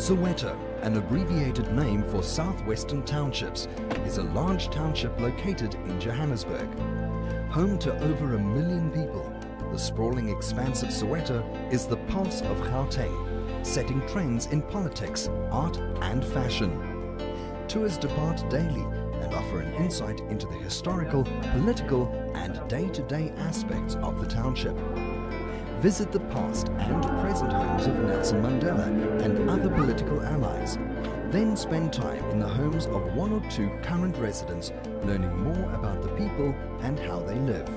Soweto, an abbreviated name for Southwestern Townships, is a large township located in Johannesburg. Home to over 1 million people, the sprawling expanse of Soweto is the pulse of Gauteng, setting trends in politics, art and fashion. Tours depart daily and offer an insight into the historical, political and day-to-day aspects of the township. Visit the past and present homes of Nelson Mandela and other political allies. Then spend time in the homes of 1 or 2 current residents, learning more about the people and how they live.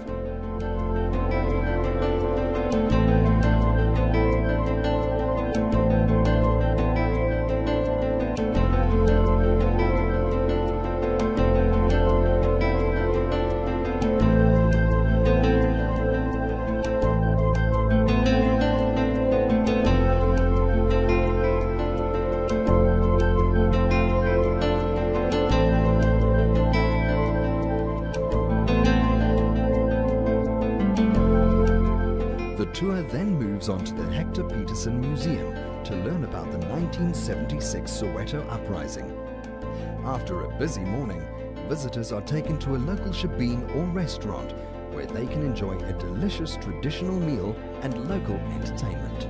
The tour then moves on to the Hector Peterson Museum to learn about the 1976 Soweto uprising. After a busy morning, visitors are taken to a local shebeen or restaurant where they can enjoy a delicious traditional meal and local entertainment.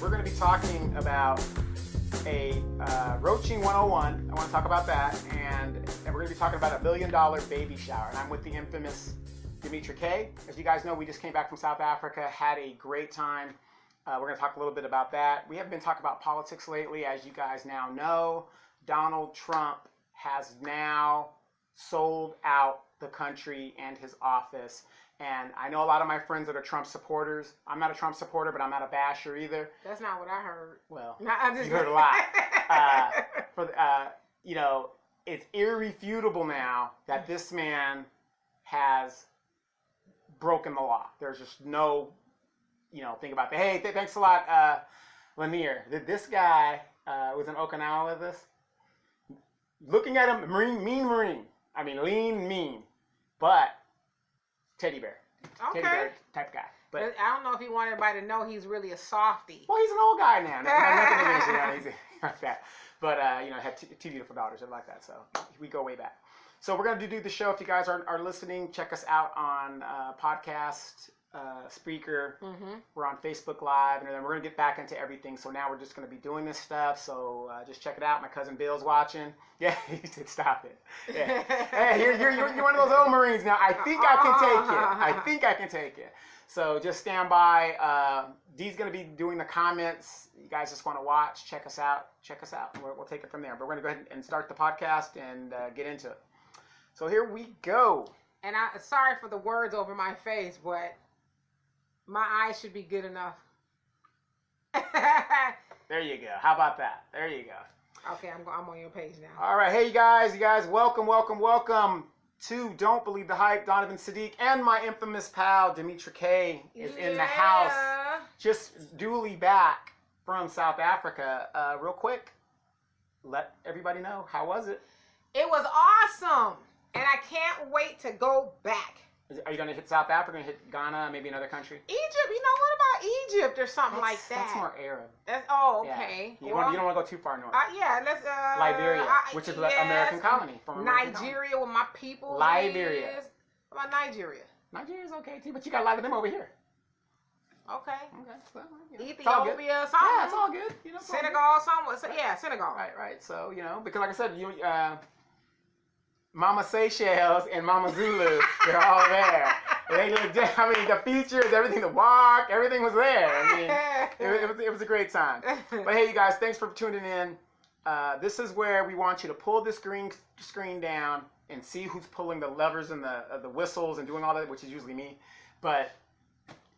We're going to be talking about a Roaching 101. I want to talk about that, and we're going to be talking about a $1 billion baby shower. And I'm with the infamous Dimitri K. As you guys know, we just came back from South Africa, had a great time. We're going to talk a little bit about that. We haven't been talking about politics lately, as you guys now know. Donald Trump has now sold out the country and his office. And I know a lot of my friends that are Trump supporters. I'm not a Trump supporter, but I'm not a basher either. That's not what I heard. Well, no, I just you heard a lot. You know, it's irrefutable now that this man has broken the law. There's just no, thing about that. Hey, thanks a lot, Lanier. This guy was in Okinawa with us. Looking at him, mean Marine. I mean, lean, mean, but teddy bear. Okay. Teddy bear type guy. But I don't know if he wanted everybody to know he's really a softie. Well, he's an old guy now. Nothing against him. He's like that. But, had 2 beautiful daughters and like that. So we go way back. So we're going to do the show. If you guys are listening, check us out on podcast, Spreaker. Mm-hmm. We're on Facebook Live. And then we're going to get back into everything. So now we're just going to be doing this stuff. So just check it out. My cousin Bill's watching. Yeah, he said stop it. Yeah. Hey, you're one of those old Marines now. I think I can take it. So just stand by. Dee's going to be doing the comments. You guys just want to watch, check us out. We'll take it from there. But we're going to go ahead and start the podcast and get into it. So here we go. And sorry for the words over my face, but my eyes should be good enough. There you go. How about that? There you go. Okay, I'm on your page now. All right. Hey, you guys, welcome to Don't Believe the Hype. Donovan Sadiq and my infamous pal Dimitri K is in the house, just duly back from South Africa. Real quick, let everybody know, how was it? It was awesome, and I can't wait to go back. Are you going to hit South Africa, going to hit Ghana, maybe another country? Egypt. You know, what about Egypt or something like that? That's more Arab. Okay. Yeah. You don't want to go too far north. Yeah, let's. Liberia, which is an American colony. Nigeria, where my people Liberia. is. What about Nigeria? Nigeria's okay too, but you got a lot of them over here. Okay. Well, Ethiopia, something. Yeah, it's all good. Senegal, somewhere. Yeah, Senegal. Right. So, because like I said, Mama Seychelles and Mama Zulu, they're all there. The features, everything, the walk, everything was there. It was a great time. But hey, you guys, thanks for tuning in. This is where we want you to pull the screen down and see who's pulling the levers and the whistles and doing all that, which is usually me. But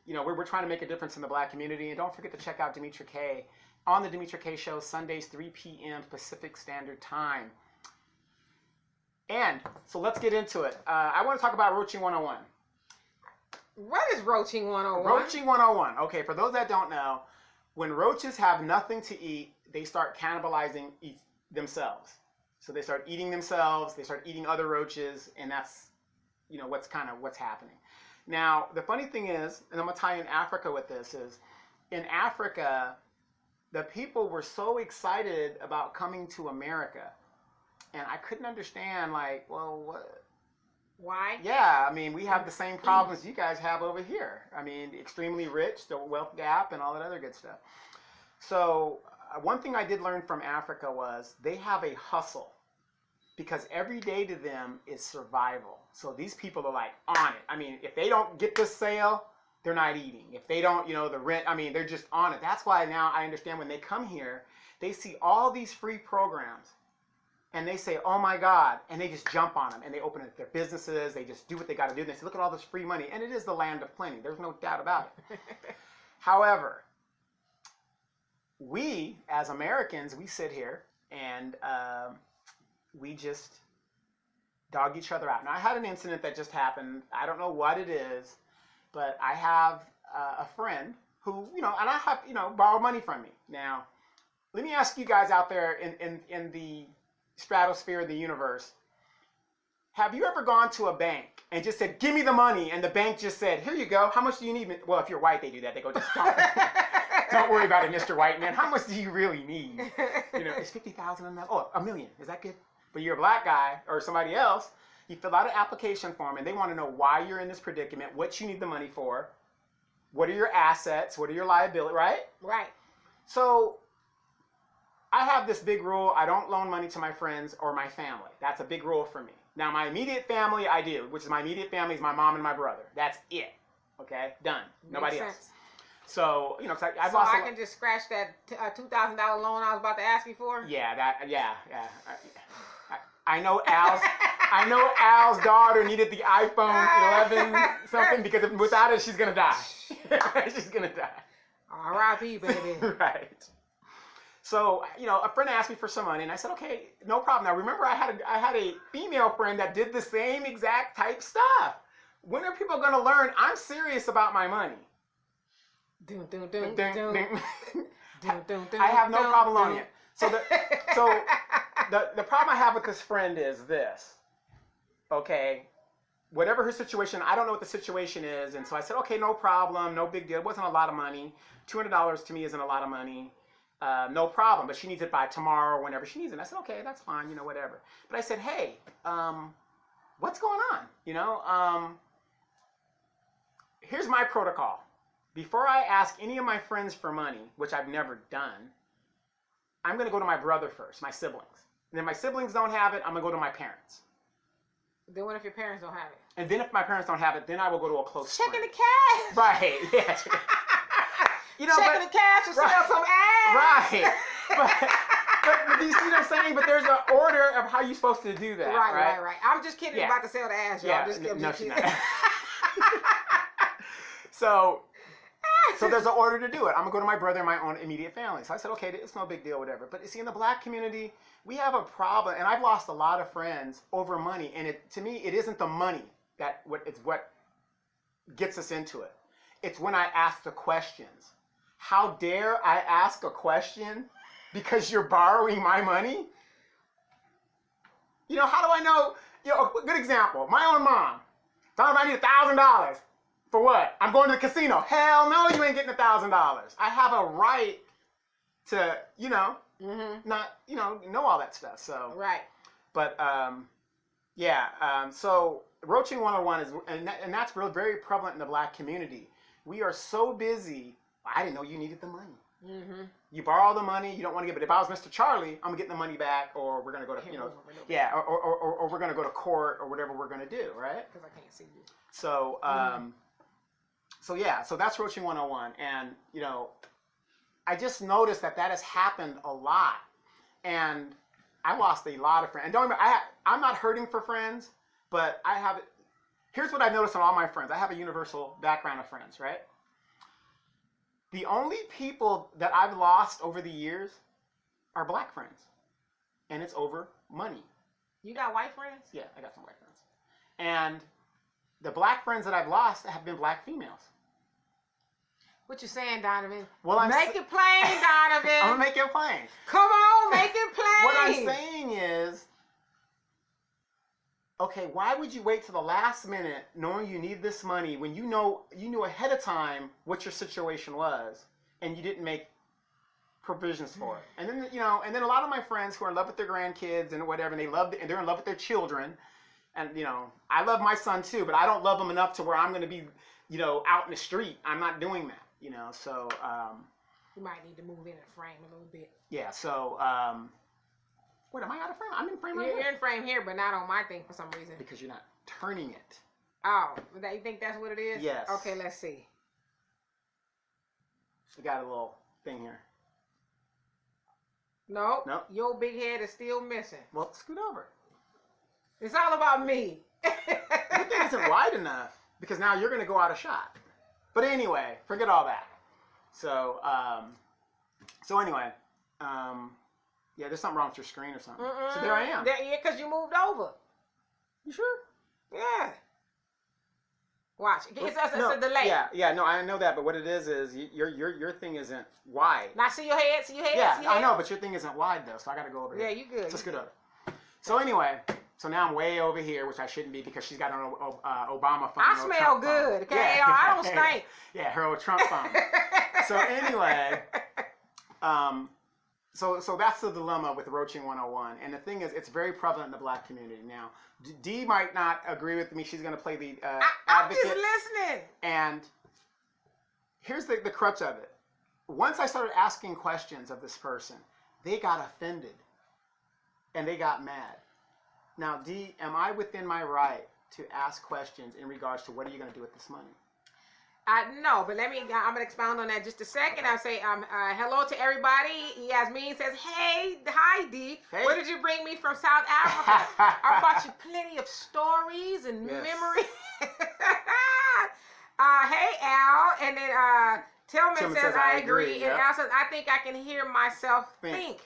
we're trying to make a difference in the Black community. And don't forget to check out Demetra K on the Demetra K Show, Sundays, 3 p.m. Pacific Standard Time. And so let's get into it. I want to talk about Roaching 101. What is Roaching 101? Roaching 101. Okay, for those that don't know, when roaches have nothing to eat, they start cannibalizing themselves. So they start eating themselves, they start eating other roaches, and that's what's happening. Now, the funny thing is, and I'm going to tie in Africa with this, is in Africa, the people were so excited about coming to America. And I couldn't understand, what? Why? Yeah, we have the same problems you guys have over here. Extremely rich, the wealth gap, and all that other good stuff. So, one thing I did learn from Africa was they have a hustle. Because every day to them is survival. So these people are on it. If they don't get this sale, they're not eating. If they don't, the rent, they're just on it. That's why now I understand when they come here, they see all these free programs and they say, oh my God, and they just jump on them and they open up their businesses. They just do what they got to do. And they say, look at all this free money. And it is the land of plenty. There's no doubt about it. However, we as Americans, we sit here and we just dog each other out. Now, I had an incident that just happened. I don't know what it is, but I have a friend who, and I have, borrowed money from me. Now, let me ask you guys out there in the stratosphere of the universe, have you ever gone to a bank and just said, give me the money, and the bank just said, here you go, how much do you need? Well, if you're white, they do that. They go, just don't worry about it, Mr. White Man. How much do you really need? It's $50,000 enough? Oh, $1 million. Is that good? But you're a black guy or somebody else, you fill out an application form and they want to know why you're in this predicament, what you need the money for, what are your assets, what are your liabilities, right? Right. So I have this big rule. I don't loan money to my friends or my family. That's a big rule for me. Now, my immediate family, I do, which is my immediate family is my mom and my brother. That's it. Okay? Done. Nobody else. Sense. So, because I've so lost I can just scratch that $2,000 loan I was about to ask you for? Yeah, I know Al's daughter needed the iPhone 11 something because without it, she's going to die. She's going to die. R.I.P., baby. Right. So, a friend asked me for some money, and I said, okay, no problem. Now, remember, I had a female friend that did the same exact type stuff. When are people going to learn I'm serious about my money? Dun, dun, dun, Dun, dun. dun. Dun, dun, dun, I have no dun, problem dun. on it. So the problem I have with this friend is this. Okay, whatever her situation, I don't know what the situation is, and so I said, okay, no problem, no big deal. It wasn't a lot of money. $200 to me isn't a lot of money. No problem, but she needs it by tomorrow or whenever she needs it. And I said, okay, that's fine, whatever. But I said, hey, what's going on? Here's my protocol. Before I ask any of my friends for money, which I've never done, I'm going to go to my brother first, my siblings. And if my siblings don't have it, I'm going to go to my parents. Then what if your parents don't have it? And then if my parents don't have it, then I will go to a close friend. Checking the cash. Right, yeah. Checking the cash to sell some ass. Right. But do you see what I'm saying? But there's an order of how you're supposed to do that. Right. I'm just kidding Yeah. about to sell the ass, y'all. Yeah, Just kidding. no, she's not. So there's an order to do it. I'm going to go to my brother and my own immediate family. So I said, okay, it's no big deal, whatever. But you see, in the black community, we have a problem. And I've lost a lot of friends over money. And to me, it isn't the money it's what gets us into it. It's when I ask the questions. How dare I ask a question because you're borrowing my money? How do I know? A good example. My own mom. If Tell him I need $1,000. For what? I'm going to the casino. Hell no, you ain't getting $1,000. I have a right to, not, know all that stuff. So Right. But so roaching 101 is, and that's really very prevalent in the black community. We are so busy. I didn't know you needed the money. Mm-hmm. You borrow the money, you don't want to give it. If I was Mr. Charlie, I'm getting the money back, or we're gonna go to, or we're gonna go to court, or whatever we're gonna do, right? Because I can't see you. So, so that's roaching 101, and I just noticed that has happened a lot, and I lost a lot of friends. And don't remember, I'm not hurting for friends, but here's what I've noticed on all my friends. I have a universal background of friends, right? The only people that I've lost over the years are black friends. And it's over money. You got white friends? Yeah, I got some white friends. And the black friends that I've lost have been black females. What you saying, Donovan? Well, make it plain, Donovan. I'm going to make it plain. Come on, make it plain. What I'm saying is, okay, why would you wait till the last minute knowing you need this money when you knew ahead of time what your situation was and you didn't make provisions for it? And then, and then a lot of my friends who are in love with their grandkids and whatever, and they're in love with their children. And, I love my son too, but I don't love him enough to where I'm going to be, out in the street. I'm not doing that, so. You might need to move in and frame a little bit. Yeah, so, what, am I out of frame? I'm in frame right You're here. in frame here, but not on my thing for some reason. Because you're not turning it. Oh, you think that's what it is? Yes. Okay, let's see. We got a little thing here. Nope. Nope. Your big head is still missing. Well, scoot over. It's all about me. Your thing isn't wide enough because now you're going to go out of shot. But anyway, forget all that. So, anyway, yeah, there's something wrong with your screen or something. So there I am. Yeah, because you moved over. You sure? Yeah. Watch. It's a delay. Yeah, no, I know that, but what it is your thing isn't wide. Now see your head, Yeah, I know, but your thing isn't wide though, so I got to go over here. Yeah, you good. So scoot over. So anyway, now I'm way over here, which I shouldn't be because she's got an Obama phone. I smell good, okay? Yeah. I don't stink. Yeah, her old Trump phone. So anyway, so that's the dilemma with roaching 101. And the thing is, it's very prevalent in the black community. Now, Dee might not agree with me. She's going to play the advocate. I'm just listening. And here's the crutch of it. Once I started asking questions of this person, they got offended. And they got mad. Now, Dee, am I within my right to ask questions in regards to what are you going to do with this money? No, but I'm going to expound on that just a second. I'll say hello to everybody. Yasmin says, hi, Dee. Hey. What did you bring me from South Africa? I brought you plenty of stories and memories. Hey, Al. And then Tillman says, I agree. Yep. And Al says, I think I can hear myself think.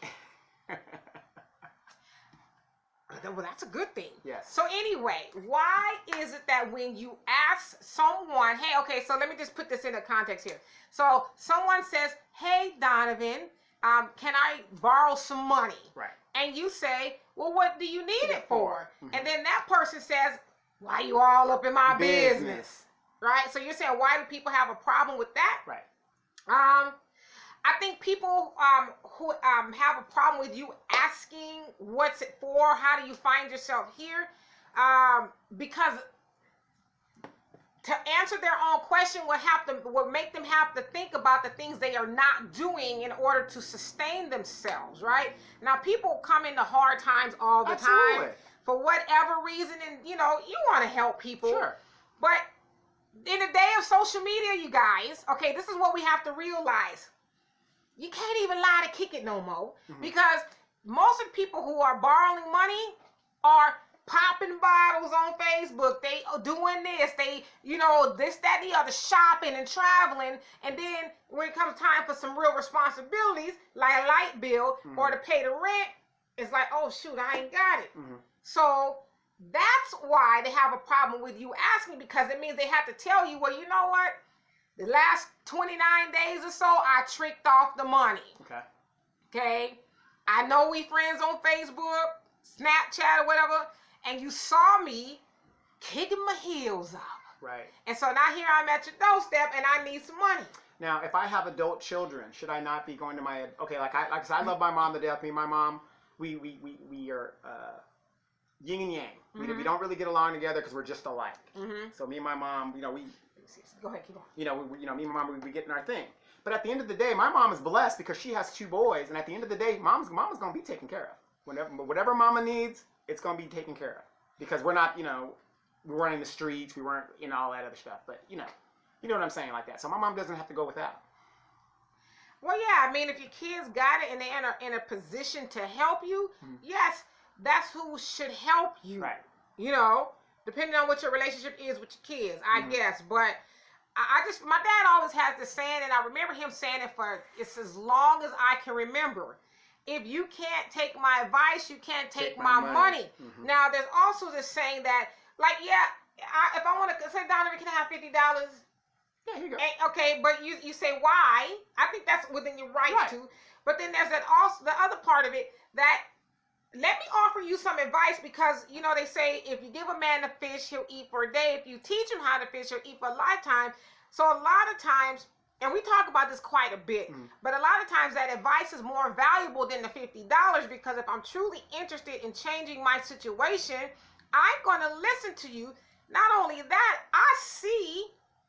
Well, that's a good thing. Yes. So anyway, why is it that when you ask someone, hey, okay, so let me just put this in a context here. So someone says, hey, Donovan, can I borrow some money? Right. And you say, well, what do you need it for? Mm-hmm. And then that person says, why you all up in my business? Right? So you're saying, why do people have a problem with that? Right. I think people who have a problem with you asking what's it for, how do you find yourself here, because to answer their own question would make them have to think about the things they are not doing in order to sustain themselves, right? Now, people come into hard times all the time for whatever reason, and you want to help people. Sure. But in the day of social media, you guys, okay, this is what we have to realize. You can't even lie to kick it no more, because most of the people who are borrowing money are popping bottles on Facebook. They are doing this. They, this, that, the other, shopping and traveling. And then when it comes time for some real responsibilities, like a light bill or to pay the rent, it's like, oh, shoot, I ain't got it. So that's why they have a problem with you asking, because it means they have to tell you, well, you know what? The last 29 days or so, I tricked off the money. Okay? I know we friends on Facebook, Snapchat, or whatever, and you saw me kicking my heels up. Right. And so now here I'm at your doorstep and I need some money. Now, if I have adult children, should I not be going to my, okay, like I said, I love my mom to death. Me and my mom, we are yin and yang. We don't really get along together because we're just alike. So me and my mom, we go ahead, keep going. me and my mom, we get in our thing. But at the end of the day, my mom is blessed because she has 2 boys, and at the end of the day, mama's gonna be taken care of. Whatever mama needs, it's gonna be taken care of. Because we're not, we weren't in the streets, we weren't in all that other stuff. But you know what I'm saying, like that. So my mom doesn't have to go without. Well, yeah, I mean, if your kids got it and they're in a position to help you, yes, that's who should help you. Right. Depending on what your relationship is with your kids, I guess. But my dad always has this saying, and I remember him saying it for it's as long as I can remember. If you can't take my advice, you can't take my money. Now, there's also this saying that, like, if I want to say, Donovan, can I have $50? Yeah, here you go. Okay, but you say why? I think that's within your rights to. But then there's the other part of it that let me offer you some advice because they say if you give a man a fish, he'll eat for a day. If you teach him how to fish, he'll eat for a lifetime. So a lot of times, and we talk about this quite a bit, but a lot of times that advice is more valuable than the $50 because if I'm truly interested in changing my situation, I'm going to listen to you. Not only that, I see.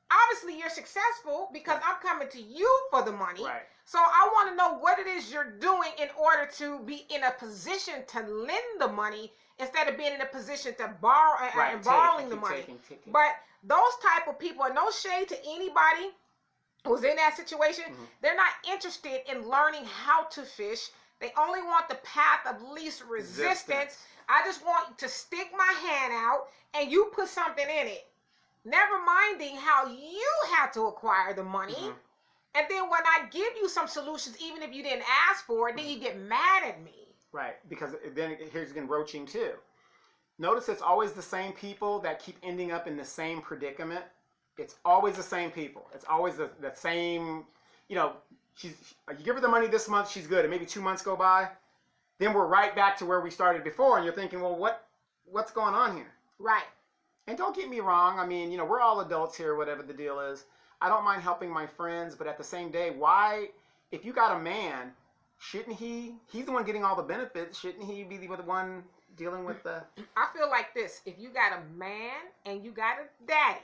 Obviously, you're successful because I'm coming to you for the money. Right. So I want to know what it is you're doing in order to be in a position to lend the money instead of being in a position to borrow and borrowing the money. Taking. But those type of people, and no shade to anybody who's in that situation, they're not interested in learning how to fish. They only want the path of least resistance. I just want to stick my hand out and you put something in it. Never minding how you had to acquire the money. And then when I give you some solutions, even if you didn't ask for it, then you get mad at me. Right, because then here's again roaching too. Notice it's always the same people that keep ending up in the same predicament. It's always the same people. It's always the same, you give her the money this month, she's good. And maybe 2 months go by. Then we're right back to where we started before. And you're thinking, well, what's going on here? Right. And don't get me wrong. I mean, we're all adults here, whatever the deal is. I don't mind helping my friends, but at the same day, why, if you got a man, shouldn't he's the one getting all the benefits, shouldn't he be the one dealing with the... I feel like this, if you got a man and you got a daddy,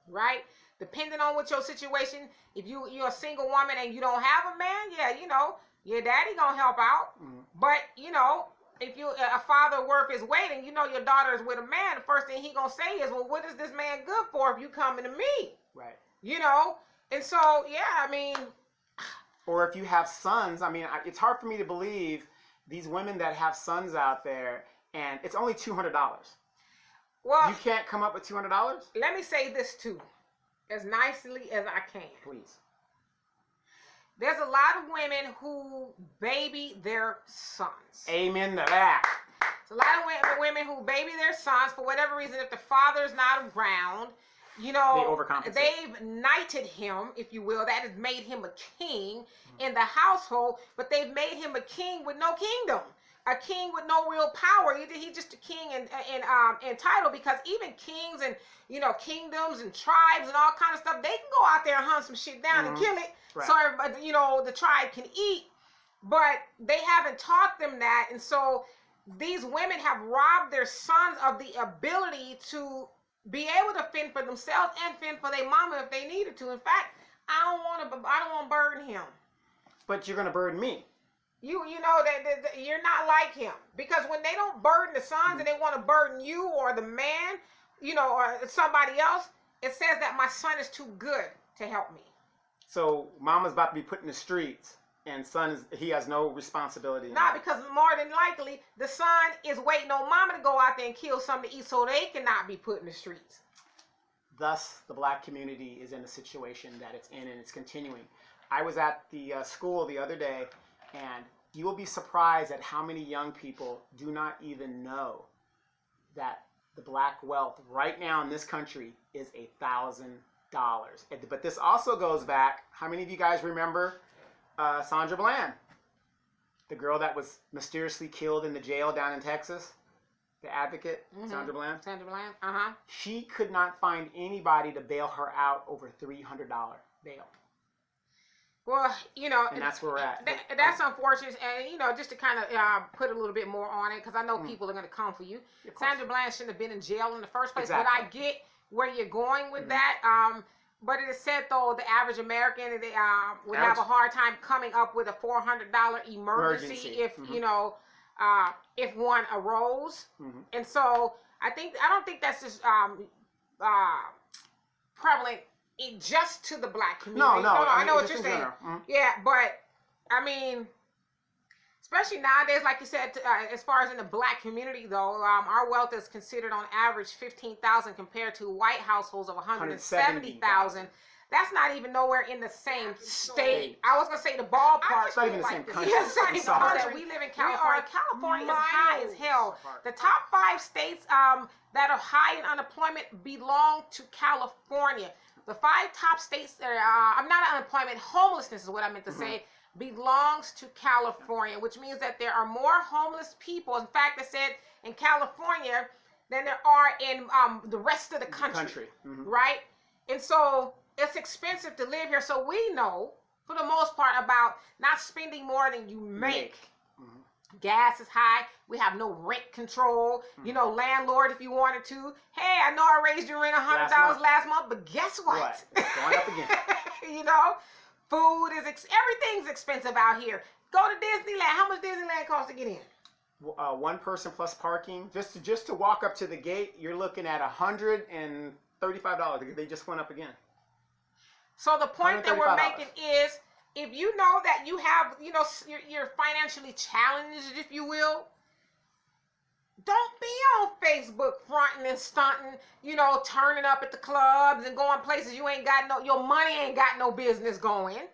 right? Depending on what your situation, if you're a single woman and you don't have a man, your daddy gonna help out. But, if you a father worth his weight and your daughter is with a man, the first thing he gonna say is, well, what is this man good for if you coming to me? Right. And so, I mean. Or if you have sons, I mean, it's hard for me to believe these women that have sons out there and it's only $200. Well, you can't come up with $200? Let me say this too, as nicely as I can. Please. There's a lot of women who baby their sons. Amen to that. There's a lot of women who baby their sons for whatever reason. If the father's not around, they overcompensate. They've knighted him, if you will. That has made him a king in the household, but they've made him a king with no kingdom. A king with no real power. He's just a king in title, because even kings and kingdoms and tribes and all kind of stuff, they can go out there and hunt some shit down and kill it, so everybody, the tribe can eat. But they haven't taught them that, and so these women have robbed their sons of the ability to be able to fend for themselves and fend for their mama if they needed to. In fact, I don't want to burden him. But you're going to burden me. You know that you're not like him, because when they don't burden the sons and they want to burden you or the man, or somebody else, it says that my son is too good to help me. So mama's about to be put in the streets, and he has no responsibility. Nah, because more than likely the son is waiting on mama to go out there and kill something to eat so they cannot be put in the streets. Thus, the black community is in a situation that it's in, and it's continuing. I was at the school the other day, and you will be surprised at how many young people do not even know that the black wealth right now in this country is $1,000. But this also goes back, how many of you guys remember Sandra Bland? The girl that was mysteriously killed in the jail down in Texas? the advocate, Sandra Bland. Sandra Bland. She could not find anybody to bail her out over $300 bail. Well, you know, and that's where we're at. That's unfortunate, and you know, just to kind of put a little bit more on it, because I know people are going to come for you. Sandra Bland shouldn't have been in jail in the first place. Exactly. But I get where you're going with that. But it is said though the average American would have a hard time coming up with a $400 emergency if you know if one arose. And so I don't think that's just prevalent just to the black community. No, I know what you're saying. Yeah, but I mean, especially nowadays, like you said, as far as in the black community, though, our wealth is considered on average $15,000 compared to white households of $170,000. That's not even nowhere in the same state. I was gonna say the ballpark. It's not even the same country. Yes, we live in California. California is high as hell. The top 5 states that are high in unemployment belong to California. The 5 top states that I'm not unemployment, homelessness is what I meant to say, belongs to California, which means that there are more homeless people. In fact, they said in California than there are in the rest of the country. Right? And so it's expensive to live here. So we know, for the most part, about not spending more than you make. Gas is high. We have no rent control. You know, landlord, if you wanted to. Hey, I know I raised your rent $100 last month, but guess what? It's going up again. You know, food is everything's expensive out here. Go to Disneyland. How much Disneyland costs to get in? One person plus parking. Just to walk up to the gate, you're looking at $135. They just went up again. So the point that we're making is, if you know that you have, you know, you're financially challenged, if you will, don't be on Facebook fronting and stunting, you know, turning up at the clubs and going places you ain't got your money ain't got no business going.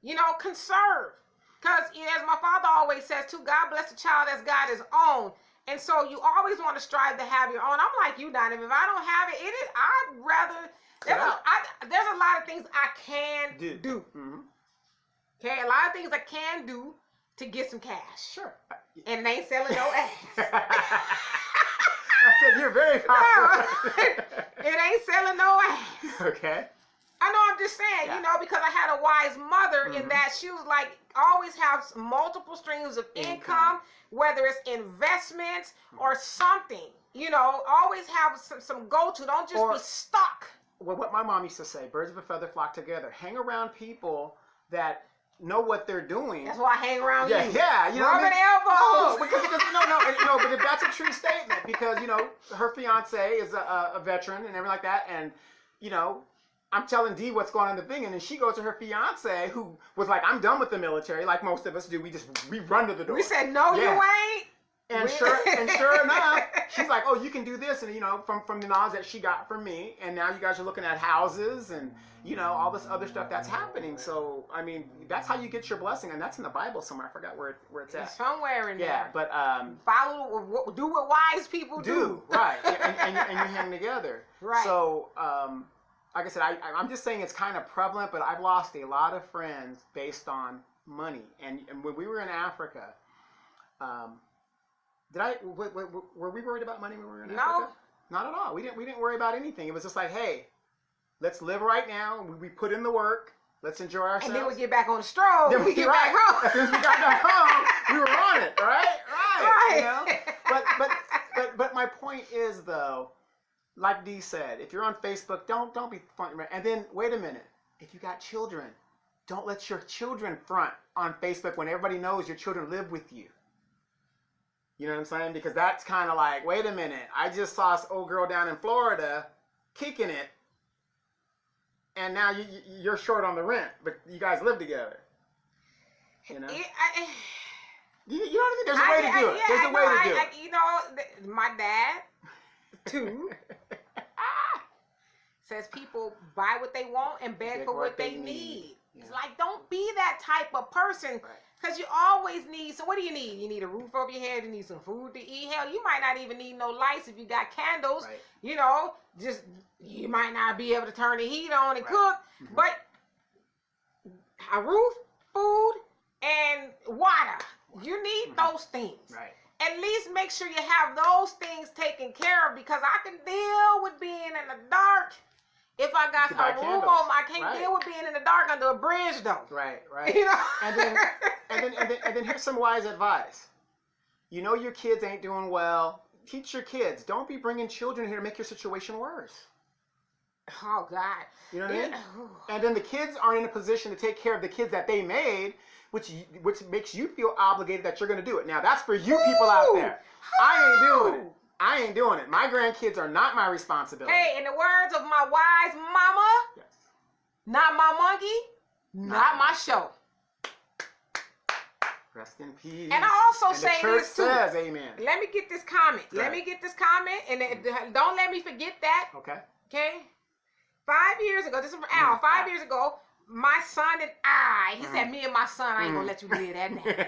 You know, conserve. Because as my father always says too, God bless the child as God is own. And so you always want to strive to have your own. I'm like you, Donovan. If I don't have it, I'd rather, there's a lot of things I can do. Okay, a lot of things I can do to get some cash. Sure. And it ain't selling no ass. I said you're very powerful. No, it ain't selling no ass. Okay. I know, I'm just saying, you know, because I had a wise mother in that she was like, always have multiple streams of income, whether it's investments or something. You know, always have some go-to. Don't just be stuck. Well, what my mom used to say, birds of a feather flock together. Hang around people that know what they're doing. That's why I hang around you. Yeah, you know Rubbing elbows. Because but that's a true statement, because, you know, her fiance is a veteran and everything like that, and, you know, I'm telling Dee what's going on in the thing, and then she goes to her fiance, who was like, I'm done with the military, like most of us do. We run to the door. We said, no, you ain't. And sure enough, she's like, oh, you can do this, and you know, from the knowledge that she got from me, and now you guys are looking at houses and, you know, all this other stuff that's happening. So I mean, that's how you get your blessing, and that's in the Bible somewhere. I forgot where it's at. Somewhere in there. Yeah, but do what wise people do. Right, and you hang together. Right. So like I said, I'm just saying it's kind of prevalent, but I've lost a lot of friends based on money. And when we were in Africa, were we worried about money when we were in Africa? No. Not at all. We didn't worry about anything. It was just like, hey, let's live right now. We put in the work. Let's enjoy ourselves. And then we get back on the stroll. Then we get back home. As soon as we got back home, we were on it, right? You know? But my point is, though, like Dee said, if you're on Facebook, don't be front. And then wait a minute, if you got children, don't let your children front on Facebook when everybody knows your children live with you. You know what I'm saying? Because that's kind of like, wait a minute, I just saw this old girl down in Florida kicking it, and now you're short on the rent, but you guys live together. You know? You know what I mean? There's a way to do it. There's a way to do it. You know, my dad, too, says people buy what they want and beg for what they need. Yeah. It's like, don't be that type of person. Because you always need, so what do you need? You need a roof over your head, you need some food to eat. Hell, you might not even need no lights if you got candles. Right. You know, just, you might not be able to turn the heat on and cook. But a roof, food, and water, you need those things. Right. at least make sure you have those things taken care of, because I can deal with being in the dark. If I got a room on, I can't deal with being in the dark under a bridge, though. Right. You know. And then here's some wise advice. You know your kids ain't doing well. Teach your kids. Don't be bringing children here to make your situation worse. Oh God. You know what I mean? And then the kids aren't in a position to take care of the kids that they made, which makes you feel obligated that you're going to do it. Now that's for you people out there. I ain't doing it. My grandkids are not my responsibility. Hey, in the words of my wise mama, yes. Not my monkey, not my show. Rest in peace. And I also say the church this too. says amen. Let me get this comment. Right. Let me get this comment, and don't let me forget that. Okay. Okay. 5 years ago, this is from Al. 5 years ago, my son and I, he said, me and my son, I ain't gonna let you live that now.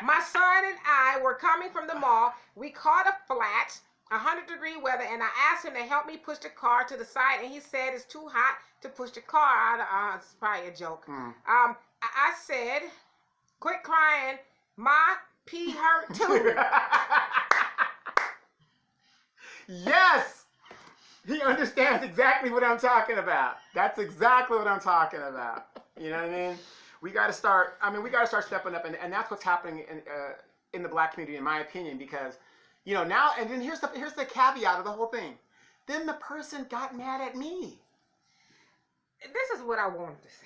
My son and I were coming from the mall. We caught a flat, 100-degree weather, and I asked him to help me push the car to the side, and he said it's too hot to push the car out. It's probably a joke. I said, quit crying. My pee hurt too. Yes! He understands exactly what I'm talking about. That's exactly what I'm talking about. You know what I mean? We got to start stepping up, and that's what's happening in the black community, in my opinion, because, you know, now, and then here's the caveat of the whole thing. Then the person got mad at me. This is what I wanted to say.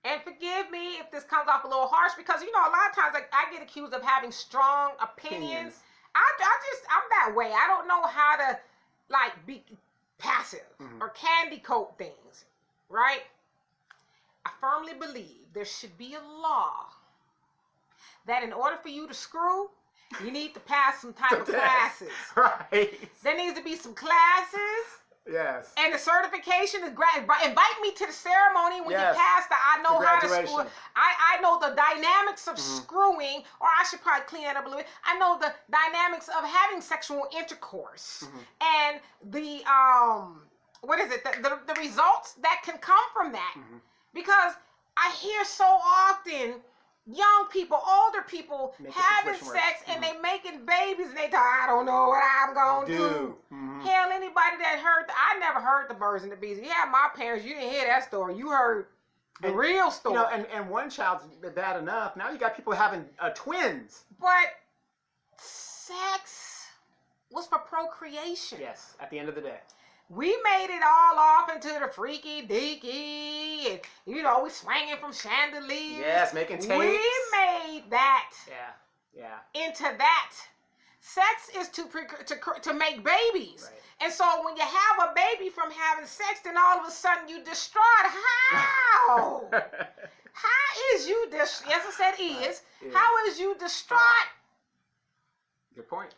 And forgive me if this comes off a little harsh, because, you know, a lot of times I get accused of having strong opinions. I'm that way. I don't know how to, like, be passive or candy coat things, right? I firmly believe there should be a law that in order for you to screw, you need to pass some type of classes. Right. There needs to be some classes. Yes. And the certification is invite me to the ceremony when you pass the I know how to screw. I know the dynamics of screwing, or I should probably clean that up a little bit. I know the dynamics of having sexual intercourse and the the results that can come from that. Because I hear so often young people, older people having sex and they making babies and they talk, I don't know what I'm gonna do. Hell, anybody that heard, I never heard the birds and the bees. Yeah, my parents, you didn't hear that story. You heard the real story. You know, and one child's bad enough. Now you got people having twins. But sex was for procreation. Yes, at the end of the day. We made it all off into the freaky deaky, and you know, we swinging from chandeliers. Yes, making tapes. We made that. Yeah. Into that. Sex is to make babies. Right. And so when you have a baby from having sex, then all of a sudden you distraught. How? How is you yes, I said is. Right. How is you distraught? Good point.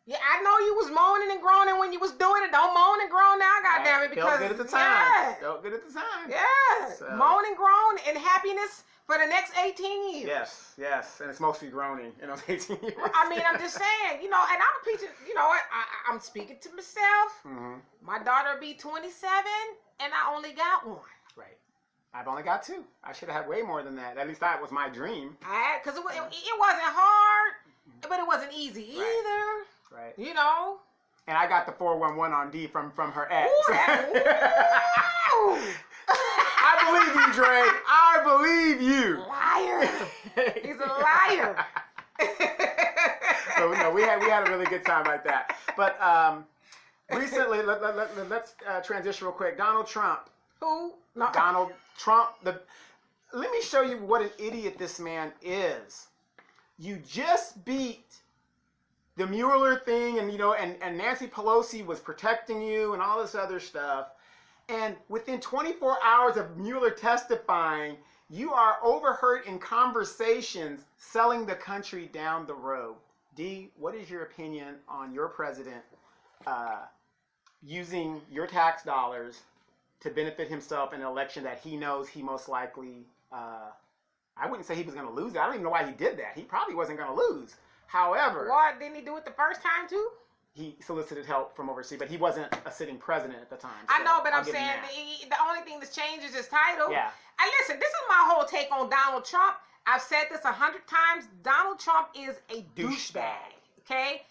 Yeah, I know you was moaning and groaning when you was doing it. Don't moan and groan now, goddammit, because felt good at the time. Felt good at the time. Yeah. So. Moan and groan in happiness for the next 18 years. Yes. And it's mostly groaning in those 18 years. I mean, I'm just saying, you know, and I'm preaching, you know what, I'm speaking to myself. My daughter will be 27, and I only got one. Right. I've only got two. I should have had way more than that. At least that was my dream. Because it wasn't hard, but it wasn't easy either. Right. You know. And I got the 411 on D from her ex. I believe you, Dre. I believe you. Liar. He's a liar. So no, we had a really good time like that. But recently, let's transition real quick. Donald Trump. Who? No. Donald Trump. Let me show you what an idiot this man is. You just beat the Mueller thing, and you know, and Nancy Pelosi was protecting you and all this other stuff. And within 24 hours of Mueller testifying, you are overheard in conversations selling the country down the road. D, what is your opinion on your president using your tax dollars to benefit himself in an election that he knows he most likely, I wouldn't say he was going to lose it. I don't even know why he did that. He probably wasn't going to lose. However, what didn't he do it the first time too? He solicited help from overseas, but he wasn't a sitting president at the time. So I know, but I'm saying the only thing that's changed is his title. Yeah. And listen, this is my whole take on Donald Trump. I've said this 100 times. Donald Trump is a douchebag. Okay?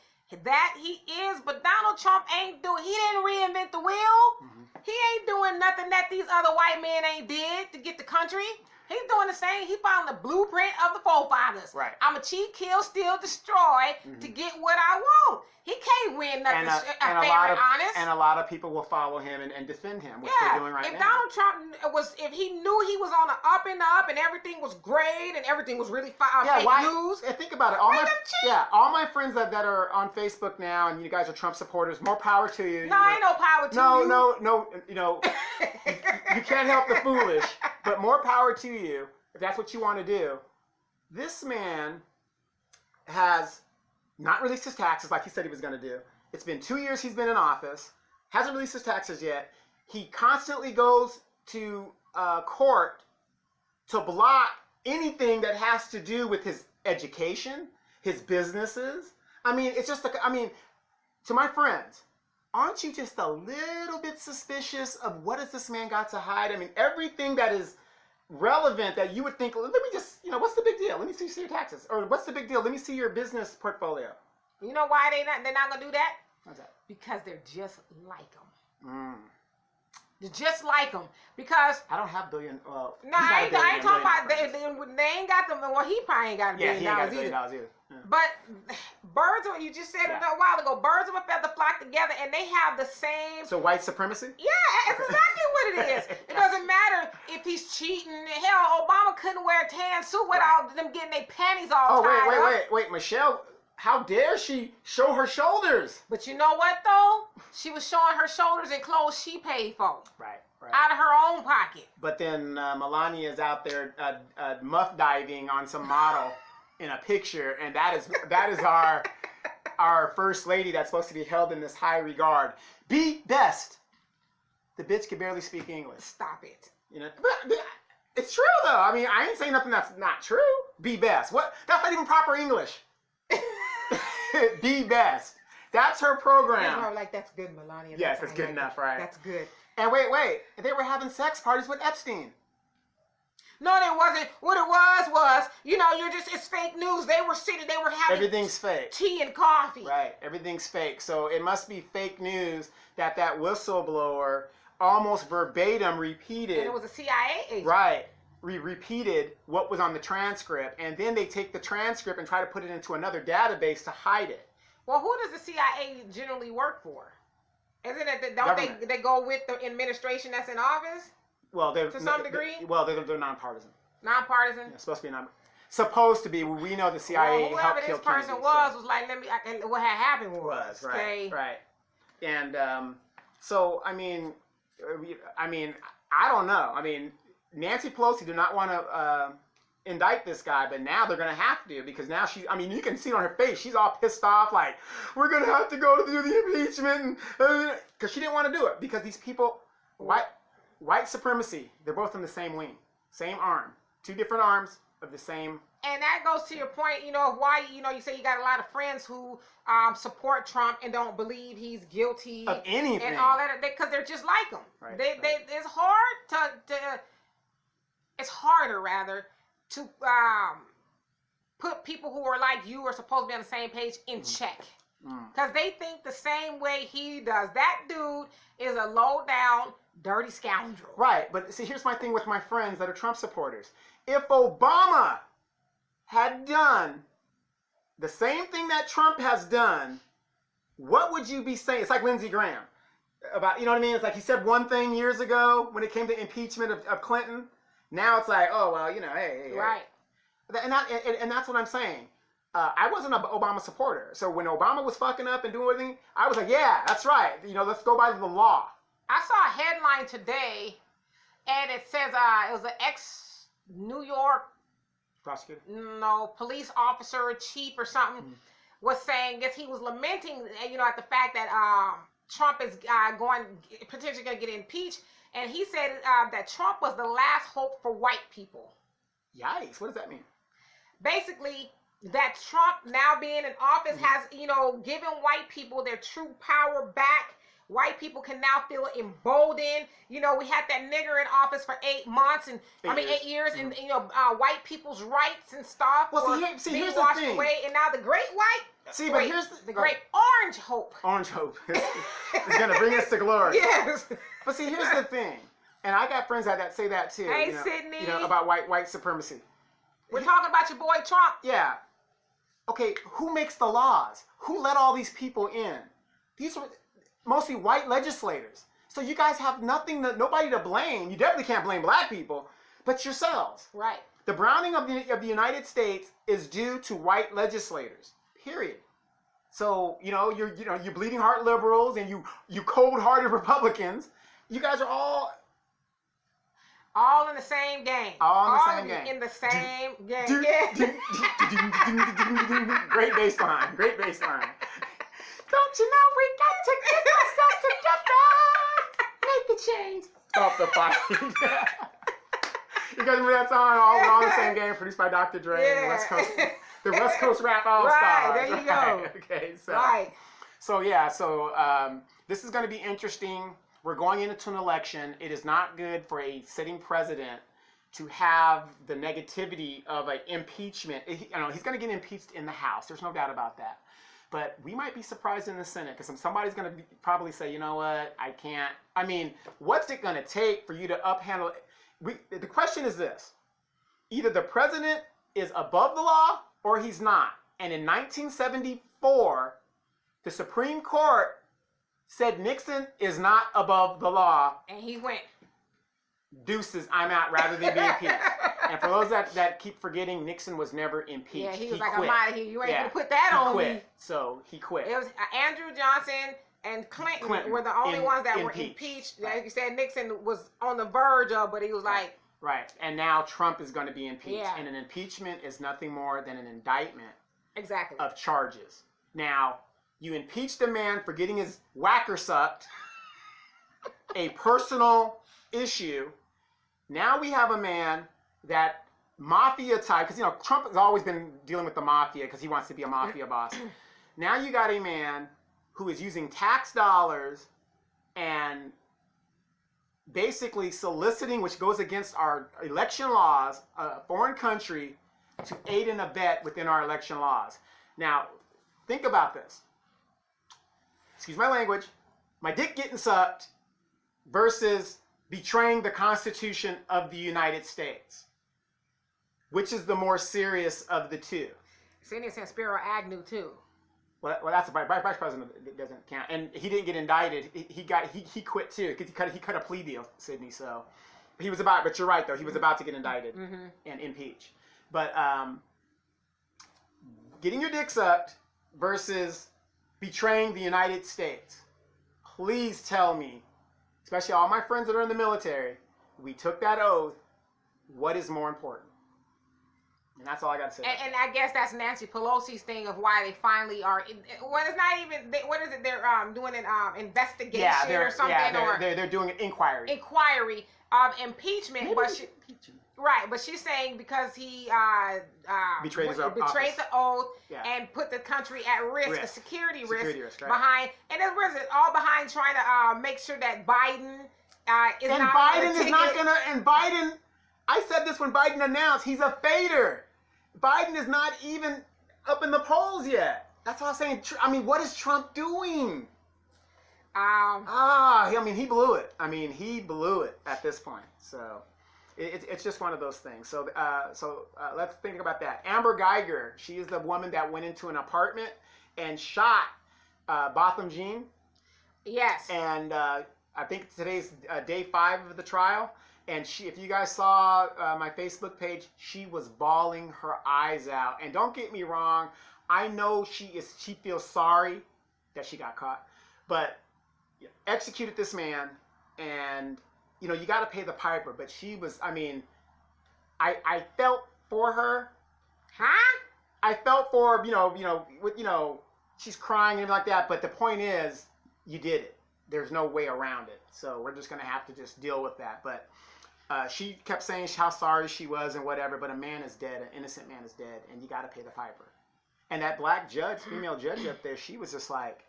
That he is, but Donald Trump he didn't reinvent the wheel. He ain't doing nothing that these other white men ain't did to get the country. He's doing the same. He found the blueprint of the forefathers. Right. I'm a cheat, kill, steal, destroy to get what I want. He can't win nothing fair and honest. And a lot of people will follow him and defend him, which they're doing right now. If Donald Trump if he knew he was on the up and up and everything was great and everything was really fake news. Think about it. All my friends that are on Facebook now, and you guys are Trump supporters, more power to you. No, ain't no power to you. No. You know, you can't help the foolish, but more power to you if that's what you want to do. This man has not released his taxes like he said he was going to do. It's been 2 years he's been in office, hasn't released his taxes yet. He constantly goes to court to block anything that has to do with his education, his businesses. I mean, it's just to my friends, aren't you just a little bit suspicious of what has this man got to hide? I mean, everything that is relevant that you would think, let me just, what's the big deal? Let me see your taxes. Or what's the big deal? Let me see your business portfolio. You know why they're not gonna do that? What's that? Because they're just like him. They're just like him. Because I don't have billion. No, I ain't talking about they ain't got them. Well, he probably ain't got $1 billion he ain't got $1 billion either. Yeah. But you just said it a while ago, birds of a feather flock together, and they have the same. So white supremacy? Yeah, that's exactly what it is. It doesn't matter if he's cheating. Hell, Obama couldn't wear a tan suit without them getting their panties all tied up. Wait, Michelle. How dare she show her shoulders? But you know what, though? She was showing her shoulders in clothes she paid for. Right. Out of her own pocket. But then Melania is out there muff diving on some model in a picture, and that is our first lady that's supposed to be held in this high regard. Be best. The bitch can barely speak English. Stop it. But it's true though. I mean, I ain't saying nothing that's not true. Be best. What? That's not even proper English. Be best. That's her program. That's good, Melania. Yes, that's good enough, right? That's good. And wait. They were having sex parties with Epstein. No, they wasn't. What it was, it's fake news. They were having everything's fake. Tea and coffee. Right. Everything's fake. So it must be fake news that whistleblower almost verbatim repeated. And it was a CIA agent. Right. Repeated what was on the transcript, and then they take the transcript and try to put it into another database to hide it. Well, who does the CIA generally work for? Isn't it they go with the administration that's in office? Well, they're to some degree. They're nonpartisan. Nonpartisan. Yeah, supposed to be supposed to be. We know the CIA helped kill Kennedy. Whoever this person was like, what had happened was right, right. And so I mean, I don't know. I mean, Nancy Pelosi did not want to indict this guy, but now they're going to have to, because now you can see it on her face. She's all pissed off, like, we're going to have to go to do the impeachment, because she didn't want to do it, because these people, white supremacy, they're both in the same wing, same arm, two different arms of the same. And that goes to your point, why, you say you got a lot of friends who support Trump and don't believe he's guilty of anything and all that, because they're just like him. Right, it's hard it's harder rather to put people who are like you are supposed to be on the same page in check, because they think the same way he does. That dude is a low down dirty scoundrel. Right, but see, here's my thing with my friends that are Trump supporters. If Obama had done the same thing that Trump has done, what would you be saying? It's like Lindsey Graham about, you know what I mean? It's like he said one thing years ago when it came to impeachment of Clinton. Now it's like, oh, well, hey. Right. And that's what I'm saying. I wasn't an Obama supporter. So when Obama was fucking up and doing everything, I was like, yeah, that's right. Let's go by the law. I saw a headline today, and it says it was an ex-New York prosecutor? No, police officer, chief or something, was saying, he was lamenting, at the fact that Trump is potentially going to get impeached. And he said that Trump was the last hope for white people. Yikes. What does that mean? Basically, that Trump now being in office has, given white people their true power back white people can now feel emboldened. You know, we had that nigger in office for 8 months, and 8 years, and white people's rights and stuff were being washed away, and now the great white. But here's the great orange hope. Orange hope is going to bring us to glory. Yes. But see, here's the thing, and I got friends that say that too. Hey, Sydney. You know, about white supremacy. We're talking about your boy Trump. Yeah. Okay, who makes the laws? Who let all these people in? These are mostly white legislators. So you guys have nobody to blame. You definitely can't blame black people, but yourselves. Right. The browning of the United States is due to white legislators. Period. So you're bleeding heart liberals and you cold-hearted Republicans. You guys are all in the same game. All in the same game. In the same game. Great bass line. Great bass line. Don't you know we got to get ourselves together? Make the change. Stop the fight. You guys remember that song? We're all in the same game, produced by Dr. Dre and the West Coast Rap All Stars. Right, there you go. Okay, so. Right. So this is going to be interesting. We're going into an election. It is not good for a sitting president to have the negativity of an impeachment. He's going to get impeached in the House. There's no doubt about that. But we might be surprised in the Senate because somebody's going to probably say, you know what, I can't. I mean, what's it going to take for you to uphandle it? The question is this. Either the president is above the law or he's not. And in 1974, the Supreme Court said Nixon is not above the law. And he went, deuces, I'm out, rather than be impeached. And for those that keep forgetting, Nixon was never impeached. Yeah, he was quit. I'm out of here. You ain't gonna put that on quit. me. So he quit. It was Andrew Johnson and Clinton were the only ones that were impeached. Right. Like you said, Nixon was on the verge of, but he was like. Right. And now Trump is going to be impeached. Yeah. And an impeachment is nothing more than an indictment Exactly. of charges. Now, you impeached a man for getting his whacker sucked, a personal issue. Now we have a man that mafia type, because Trump has always been dealing with the mafia because he wants to be a mafia boss. Now you got a man who is using tax dollars and basically soliciting, which goes against our election laws, a foreign country to aid and abet within our election laws. Now, think about this. Excuse my language. My dick getting sucked versus betraying the Constitution of the United States. Which is the more serious of the two? Sydney said Spiro Agnew too. Well, that's the vice president doesn't count, and he didn't get indicted. He quit too because he cut a plea deal, Sydney. So he was about. But you're right though. He was about to get indicted and impeached. But getting your dick sucked versus betraying the United States. Please tell me, especially all my friends that are in the military, we took that oath. What is more important? And that's all I got to say. And I guess that's Nancy Pelosi's thing of why they finally are. Well, it's not even. What is it? They're doing an investigation or something. Yeah, they're doing an inquiry. Inquiry of impeachment, but she's saying because he betrayed the oath and put the country at risk, a security risk behind, and it was all behind trying to make sure that Biden is and not. Biden is not gonna. And Biden. I said this when Biden announced he's a fader. Biden is not even up in the polls yet. That's what I'm saying. I mean, what is Trump doing? He blew it. He blew it at this point. So it's just one of those things. So let's think about that. Amber Geiger, she is the woman that went into an apartment and shot Botham Jean. Yes. And I think today's day 5 of the trial. And if you guys saw my Facebook page, she was bawling her eyes out. And don't get me wrong, I know she feels sorry that she got caught, but executed this man, and you got to pay the piper. But she was, I felt for her. Huh? I felt for she's crying and like that. But the point is, you did it. There's no way around it. So we're just gonna have to just deal with that. But she kept saying how sorry she was and whatever, but a man is dead, an innocent man is dead, and you got to pay the piper. And that black judge, female judge up there, she was just like,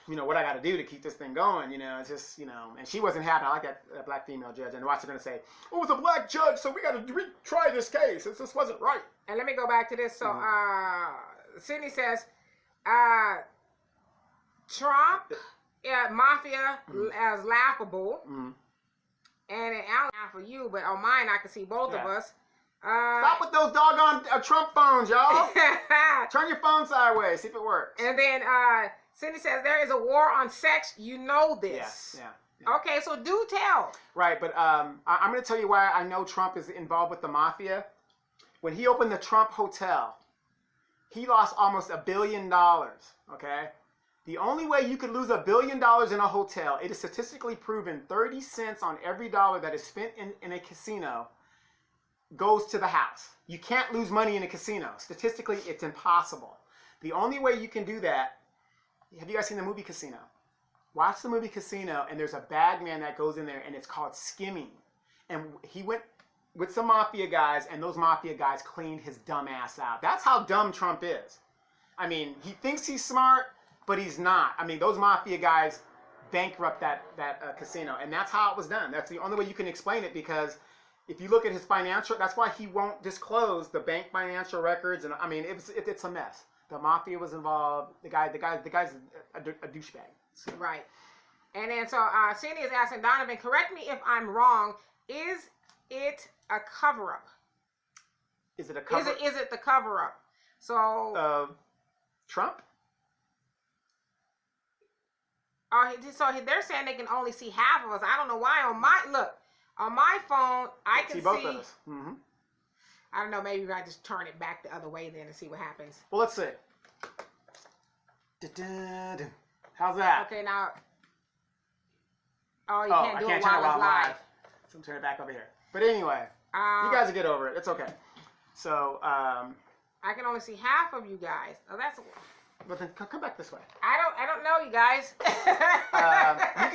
what I got to do to keep this thing going, it's just, and she wasn't happy. I like that black female judge. And watch, they're going to say, oh, it's a black judge, so we got to retry this case. This wasn't right. And let me go back to this. So, Sydney says, Trump, mafia as laughable. And Alan, not for you, but on mine, I can see both of us. Stop with those doggone Trump phones, y'all. Turn your phone sideways. See if it works. And then Cindy says, there is a war on sex. You know this. Yeah. Okay, so do tell. Right, but I'm going to tell you why I know Trump is involved with the mafia. When he opened the Trump Hotel, he lost almost $1 billion, okay? The only way you could lose $1 billion in a hotel, it is statistically proven 30 cents on every dollar that is spent in a casino goes to the house. You can't lose money in a casino. Statistically, it's impossible. The only way you can do that, have you guys seen the movie Casino? Watch the movie Casino, and there's a bag man that goes in there, and it's called skimming. And he went with some mafia guys, and those mafia guys cleaned his dumb ass out. That's how dumb Trump is. I mean, he thinks he's smart, but he's not. I mean, those mafia guys bankrupt that casino, and that's how it was done. That's the only way you can explain it, because if you look at his financial, that's why he won't disclose the bank financial records. And I mean, it's a mess. The mafia was involved. The guy's a douchebag. So. Right. And then so Cindy is asking Donovan, correct me if I'm wrong. Is it a cover up? Is it a cover? Is it the cover up? So Trump. So they're saying they can only see half of us. I don't know why. On my phone, I can see both of us. Mm-hmm. I don't know. Maybe I just turn it back the other way then and see what happens. Well, let's see. How's that? Okay, now. Oh, you can't do it while it's live. So I'm turning it back over here. But anyway, you guys will get over it. It's okay. So. I can only see half of you guys. Oh, that's. But then come back this way. I don't know, you guys.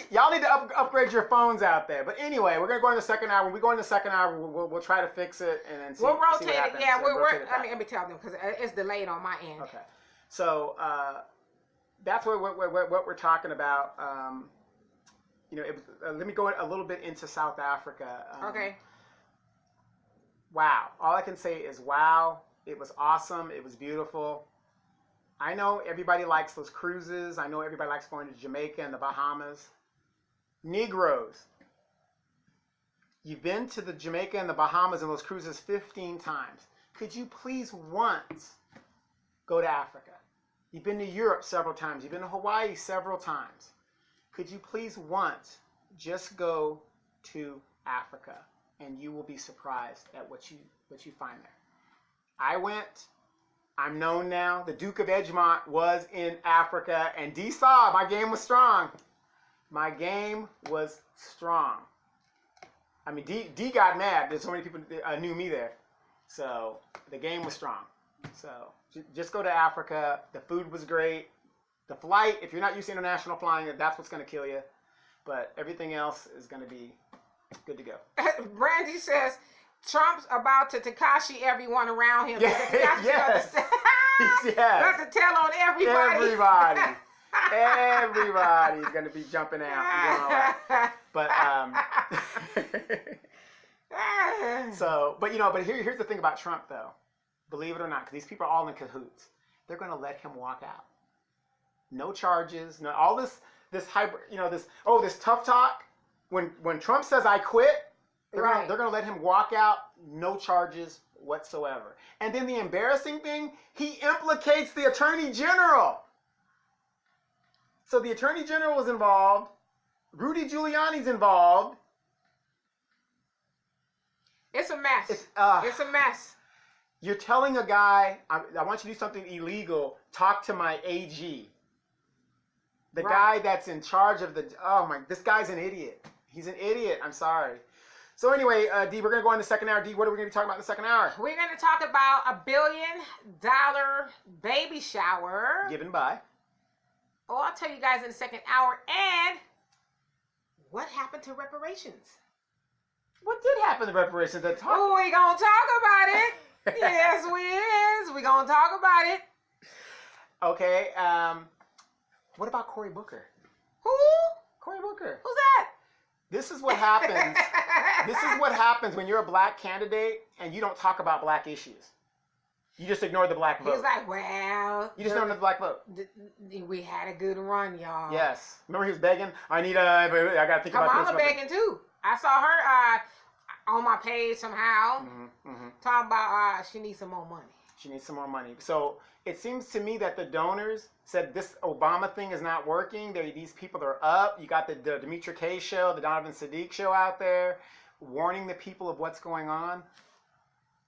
Y'all need to upgrade your phones out there. But anyway, we're gonna go in the second hour. When we go in the second hour, we'll try to fix it and then see. We'll rotate see what happens. it. Yeah, we're. let me tell them because it's delayed on my end. Okay, so that's what we're talking about. Let me go a little bit into South Africa. Okay. Wow. All I can say is wow. It was awesome. It was beautiful. I know everybody likes those cruises. I know everybody likes going to Jamaica and the Bahamas. Negroes, you've been to the Jamaica and the Bahamas and those cruises 15 times. Could you please once go to Africa? You've been to Europe several times. You've been to Hawaii several times. Could you please once just go to Africa, and you will be surprised at what you find there. I went. I'm known now. The Duke of Edgemont was in Africa, and D saw my game was strong. My game was strong. I mean, D got mad. There's so many people knew me there. So the game was strong. So just go to Africa. The food was great. The flight, if you're not used to international flying, that's what's going to kill you. But everything else is going to be good to go. Brandy says, Trump's about to Tekashi everyone around him. Yeah, yes. Got to tell on everybody. Everybody's going to be jumping out and doing all that. But, but here's the thing about Trump, though. Believe it or not, because these people are all in cahoots. They're going to let him walk out. No charges, no all this hybrid, this tough talk. When Trump says I quit, they're gonna let him walk out, no charges whatsoever. And then the embarrassing thing, he implicates the Attorney General. So the Attorney General is involved, Rudy Giuliani's involved. It's a mess. It's a mess. You're telling a guy, I want you to do something illegal, talk to my AG. The guy that's in charge of this guy's an idiot. He's an idiot. I'm sorry. So anyway, D, we're going to go on the second hour. D, what are we going to be talking about in the second hour? We're going to talk about $1 billion baby shower. Given by. Oh, I'll tell you guys in the second hour. And what happened to reparations? What did happen to reparations? Oh, we're going to talk about it. Yes, we is. We're going to talk about it. Okay. What about Cory Booker? Who? Cory Booker. Who's that? This is what happens. This is what happens when you're a black candidate and you don't talk about black issues. You just ignore the black vote. He's like, well, You just ignore the black vote. We had a good run, y'all. Yes. Remember he was begging? I got to think about this. Her mama begging too. I saw her on my page somehow talking about she needs some more money. She needs some more money. So it seems to me that the donors said this Obama thing is not working. These people are up. You got the Demetri K show, the Donovan Sadiq show out there warning the people of what's going on.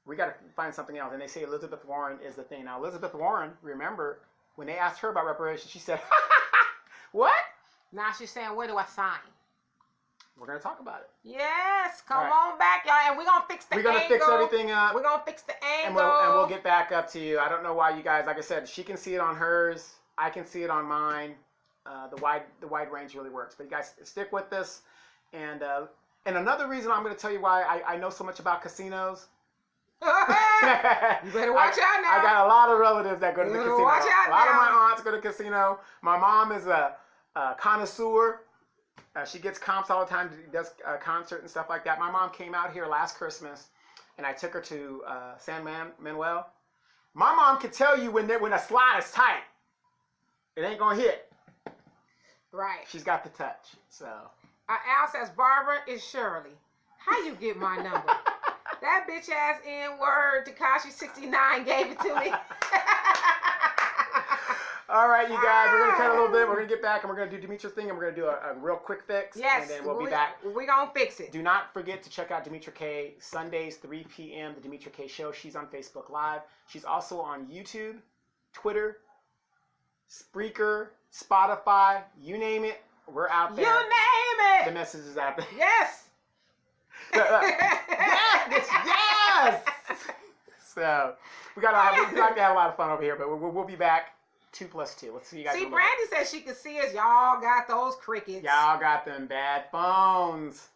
We got to find something else. And they say Elizabeth Warren is the thing. Now, Elizabeth Warren, remember, when they asked her about reparations, she said, what? Now she's saying, where do I sign? We're going to talk about it. Yes, come on back, y'all. And we're going to fix the angle. We're going to fix everything up. We're going to fix the angle. And we'll get back up to you. I don't know why you guys, like I said, she can see it on hers. I can see it on mine. The wide range really works. But you guys stick with this. And another reason I'm going to tell you why I know so much about casinos. You better watch out now. I got a lot of relatives that go to the casino. Watch out a lot now. of my aunts go to casino. My mom is a connoisseur. She gets comps all the time, does concert and stuff like that. My mom came out here last Christmas, and I took her to San Manuel. My mom can tell you when a slot is tight, it ain't gonna hit. Right. She's got the touch. So. Al says, Barbara, it's Shirley. How you get my number? That bitch ass N-word Tekashi69 gave it to me. All right, you guys, we're going to cut a little bit. We're going to get back and we're going to do Demetri's thing and we're going to do a real quick fix. Yes. And then we'll be back. We're going to fix it. Do not forget to check out Demetri K. Sundays, 3 p.m., the Demetri K Show. She's on Facebook Live. She's also on YouTube, Twitter, Spreaker, Spotify, you name it. We're out there. You name it. The message is out there. Yes. yes. So we like to have a lot of fun over here, but we'll be back 2 plus 2. Let's see you guys. See, Brandy says she can see us. Y'all got those crickets. Y'all got them bad phones.